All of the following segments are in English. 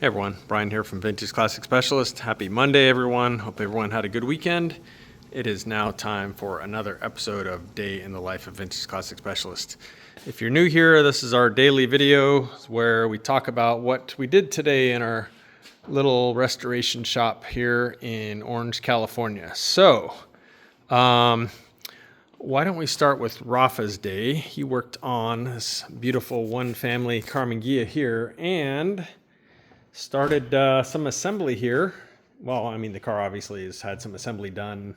Hey everyone, Brian here from Vintage Classic Specialist. Happy Monday everyone. Hope everyone had a good weekend. It is now time for another episode of Day in the Life of Vintage Classic Specialist. If you're new here, this is our daily video where we talk about what we did today in our little restoration shop here in Orange, California. So, why don't we start with Rafa's day? He worked on this beautiful one family Karmann Ghia here and started some assembly here. Well, I mean, the car obviously has had some assembly done,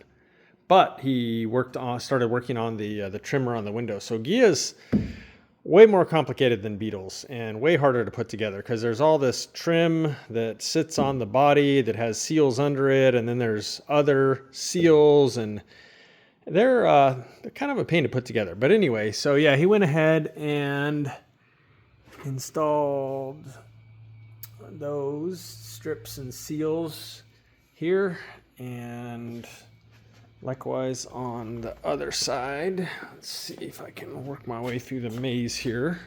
but he started working on the trimmer on the window. So Ghia's way more complicated than Beetles and way harder to put together because there's all this trim that sits on the body that has seals under it, and then there's other seals, and they're kind of a pain to put together. But anyway, so yeah, he went ahead and installed those strips and seals here, and likewise on the other side. Let's see if I can work my way through the maze here.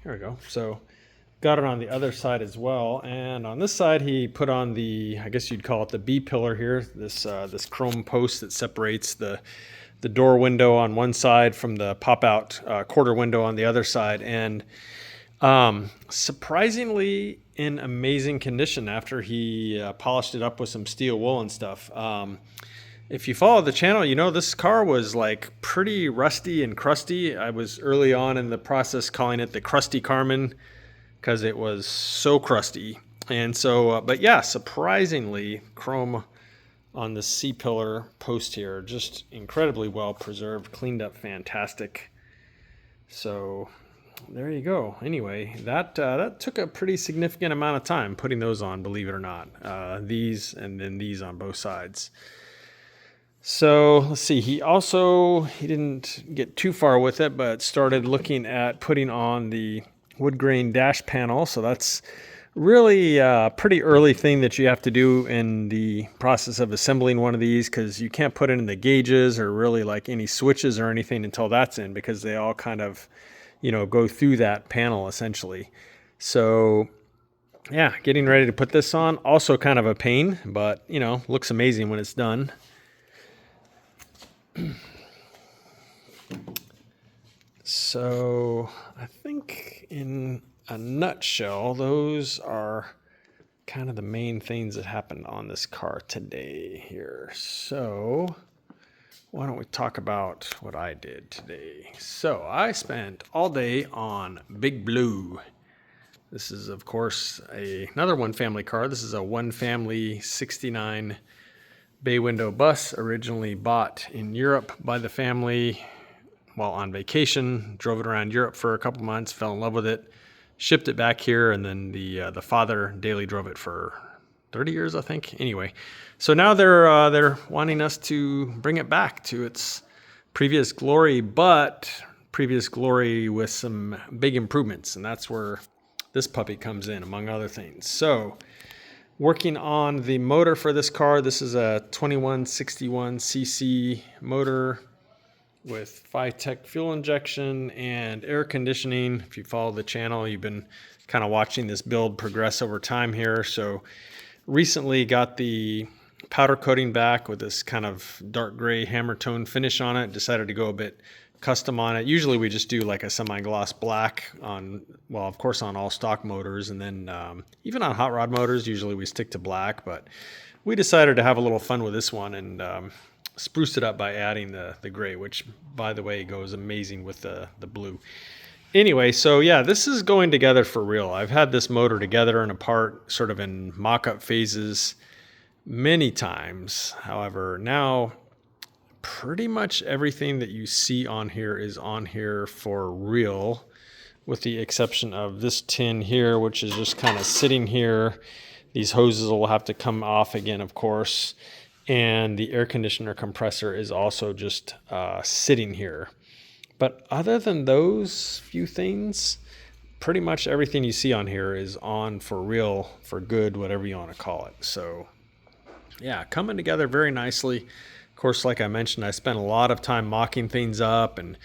Here we go. So got it on the other side as well, and on this side he put on the, I guess you'd call it the B-pillar here, this chrome post that separates the door window on one side from the pop-out quarter window on the other side, and surprisingly in amazing condition after he polished it up with some steel wool and stuff. If you follow the channel, you know this car was like pretty rusty and crusty. I was early on in the process calling it the crusty Karmann because it was so crusty. And so, but yeah, surprisingly, chrome on the C-pillar post here, just incredibly well preserved, cleaned up fantastic. So there you go. Anyway, that took a pretty significant amount of time putting those on, believe it or not. These and then these on both sides. So let's see. He didn't get too far with it, but started looking at putting on the wood grain dash panel. So that's really a pretty early thing that you have to do in the process of assembling one of these, because you can't put it in the gauges or really like any switches or anything until that's in, because they all kind of, go through that panel essentially. So yeah, getting ready to put this on, also kind of a pain, but looks amazing when it's done. So I think in a nutshell, those are kind of the main things that happened on this car today here. So why don't we talk about what I did today? So I spent all day on Big Blue. This is, of course, another one family car. This is a one family 69 Baywindow Bus, originally bought in Europe by the family while on vacation. Drove it around Europe for a couple months, fell in love with it, shipped it back here, and then the father daily drove it for 30 years, I think. Anyway, so now they're wanting us to bring it back to its previous glory, but previous glory with some big improvements, and that's where this puppy comes in, among other things. So working on the motor for this car, this is a 2161cc motor with Tech fuel injection and air conditioning. If you follow the channel, you've been kind of watching this build progress over time here. So recently got the powder coating back with this kind of dark gray hammer tone finish on it. Decided to go a bit custom on it. Usually we just do like a semi-gloss black on, well, of course on all stock motors, and then even on hot rod motors, usually we stick to black, but we decided to have a little fun with this one and spruced it up by adding the gray, which by the way goes amazing with the blue. Anyway, so yeah, this is going together for real. I've had this motor together and apart sort of in mock-up phases many times. However, now pretty much everything that you see on here is on here for real, with the exception of this tin here, which is just kind of sitting here. These hoses will have to come off again, of course. And the air conditioner compressor is also just sitting here. But other than those few things, pretty much everything you see on here is on for real, for good, whatever you want to call it. So yeah, coming together very nicely. Of course, like I mentioned, I spent a lot of time mocking things up and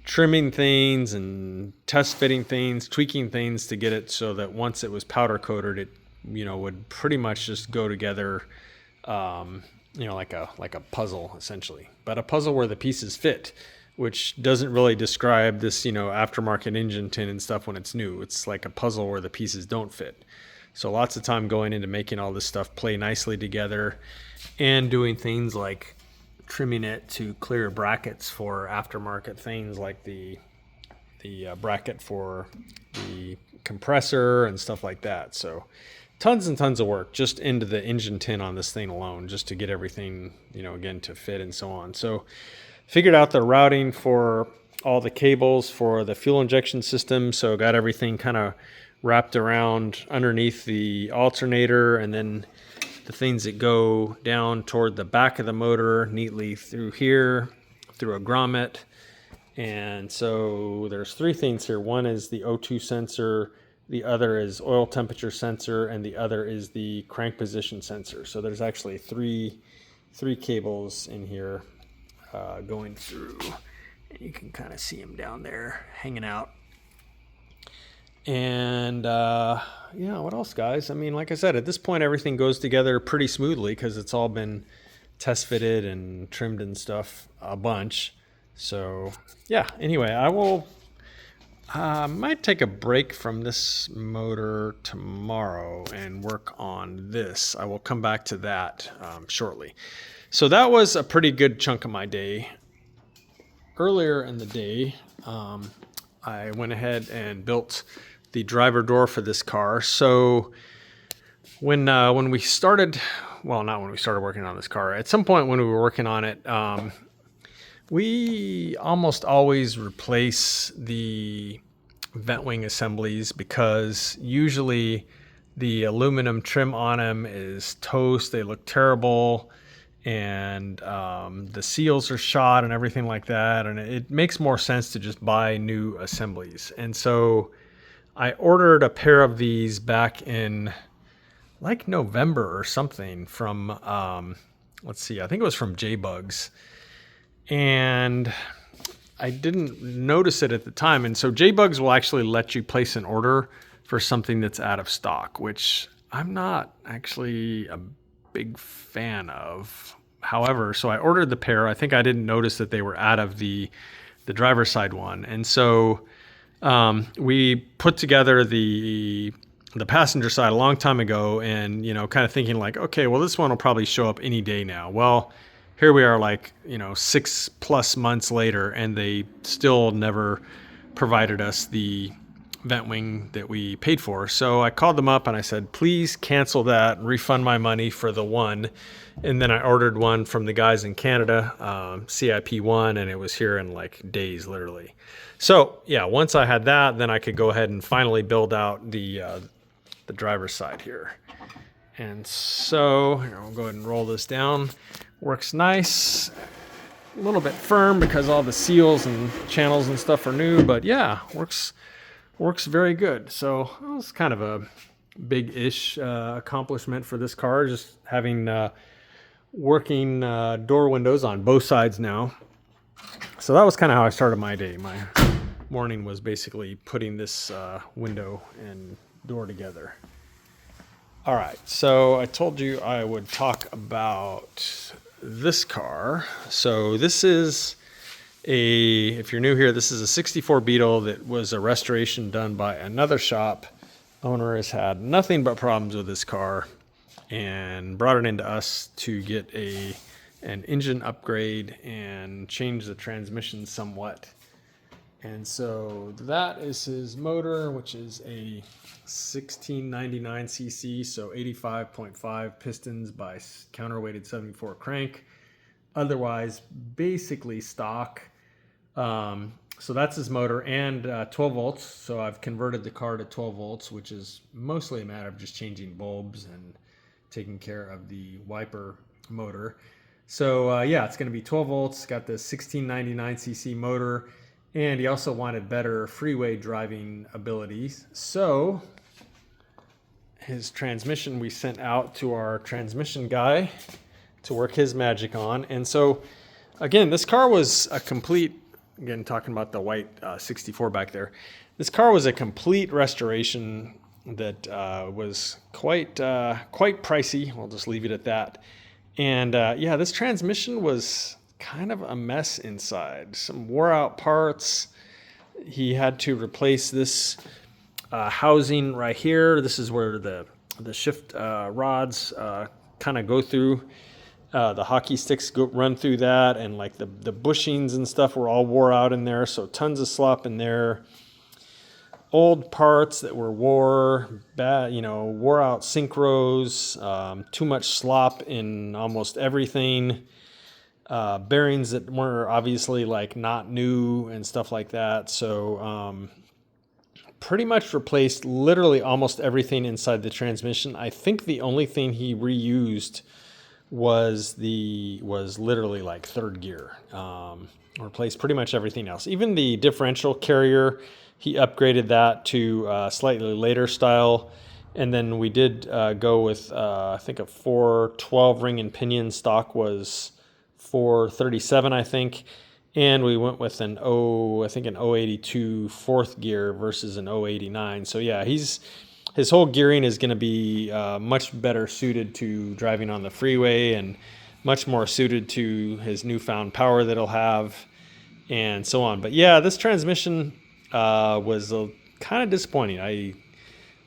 trimming things and test fitting things, tweaking things to get it so that once it was powder coated, it, you know, would pretty much just go together, you know, like a puzzle essentially, but a puzzle where the pieces fit, which doesn't really describe this, you know, aftermarket engine tin and stuff when it's new. It's like a puzzle where the pieces don't fit. So lots of time going into making all this stuff play nicely together and doing things like trimming it to clear brackets for aftermarket things like the bracket for the compressor and stuff like that. So tons and tons of work just into the engine tin on this thing alone, just to get everything, you know, again, to fit and so on. So figured out the routing for all the cables for the fuel injection system. So got everything kind of wrapped around underneath the alternator, and then the things that go down toward the back of the motor neatly through here, through a grommet. And so there's three things here. One is the O2 sensor, the other is oil temperature sensor, and the other is the crank position sensor. So there's actually three cables in here going through. And you can kind of see them down there hanging out. And yeah, what else, guys? I mean, like I said, at this point, everything goes together pretty smoothly because it's all been test fitted and trimmed and stuff a bunch. So yeah, anyway, I will might take a break from this motor tomorrow and work on this. I will come back to that shortly. So that was a pretty good chunk of my day. Earlier in the day, I went ahead and built the driver door for this car. So when we started, well, not when we started working on this car, at some point when we were working on it, we almost always replace the vent wing assemblies because usually the aluminum trim on them is toast. They look terrible, and the seals are shot and everything like that. And it makes more sense to just buy new assemblies. And so I ordered a pair of these back in like November or something from, let's see, I think it was from J-Bugs. And I didn't notice it at the time. And so J-Bugs will actually let you place an order for something that's out of stock, which I'm not actually a big fan of. However, so I ordered the pair. I think I didn't notice that they were out of the driver's side one. And so we put together the passenger side a long time ago, and, you know, kind of thinking like, okay, well, this one will probably show up any day now. Well, here we are, like, you know, 6+ months later, and they still never provided us the vent wing that we paid for. So I called them up and I said, please cancel that and refund my money for the one. And then I ordered one from the guys in Canada, CIP1, and it was here in like days, literally. So yeah, once I had that, then I could go ahead and finally build out the driver's side here. And so here, I'll go ahead and roll this down. Works nice. A little bit firm because all the seals and channels and stuff are new, but yeah, works very good. So it was kind of a big-ish accomplishment for this car, just having working door windows on both sides now. So that was kind of how I started my day. My morning was basically putting this window and door together. All right, so I told you I would talk about this car. So this is if you're new here, this is a 64 Beetle that was a restoration done by another shop. Owner has had nothing but problems with this car and brought it into us to get an engine upgrade and change the transmission somewhat. And so that is his motor, which is a 1699 cc, so 85.5 pistons by counterweighted 74 crank. Otherwise, basically stock. So that's his motor, and 12 volts. So I've converted the car to 12 volts, which is mostly a matter of just changing bulbs and taking care of the wiper motor. So yeah, it's going to be 12 volts. Got the 1699 cc motor, and he also wanted better freeway driving abilities. So his transmission we sent out to our transmission guy to work his magic on. And so again, this car was a complete again, talking about the white 64 back there. This car was a complete restoration that was quite pricey. We'll just leave it at that. And yeah, this transmission was kind of a mess inside. Some wore out parts. He had to replace this housing right here. This is where the shift rods kind of go through. The hockey sticks run through that, and like the bushings and stuff were all wore out in there. So tons of slop in there. Old parts that were wore out synchros, too much slop in almost everything. Bearings that were obviously like not new and stuff like that. So pretty much replaced literally almost everything inside the transmission. I think the only thing he reused was literally like third gear. Replaced pretty much everything else. Even the differential carrier, he upgraded that to slightly later style. And then we did go with, I think a 412 ring and pinion. Stock was 437, I think. And we went with an 082 fourth gear versus an 089. So yeah, his whole gearing is going to be much better suited to driving on the freeway, and much more suited to his newfound power that he'll have, and so on. But yeah, this transmission was kind of disappointing. I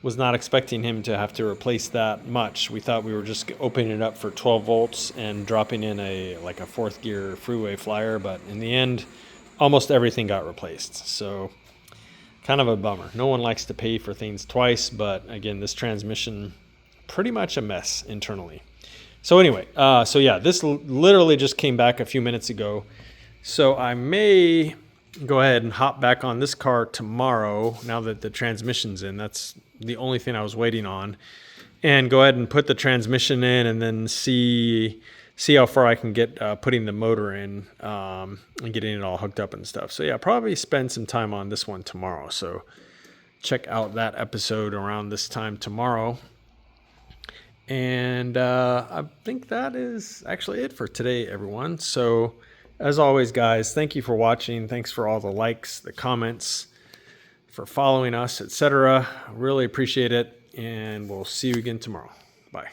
was not expecting him to have to replace that much. We thought we were just opening it up for 12 volts and dropping in a fourth gear freeway flyer, but in the end, almost everything got replaced. So kind of a bummer. No one likes to pay for things twice, but again, this transmission, pretty much a mess internally. So anyway, so yeah, this literally just came back a few minutes ago. So I may go ahead and hop back on this car tomorrow now that the transmission's in. That's the only thing I was waiting on. And go ahead and put the transmission in, and then see how far I can get putting the motor in and getting it all hooked up and stuff. So yeah, probably spend some time on this one tomorrow. So check out that episode around this time tomorrow. And I think that is actually it for today, everyone. So as always, guys, thank you for watching. Thanks for all the likes, the comments, for following us, etc. Really appreciate it. And we'll see you again tomorrow. Bye.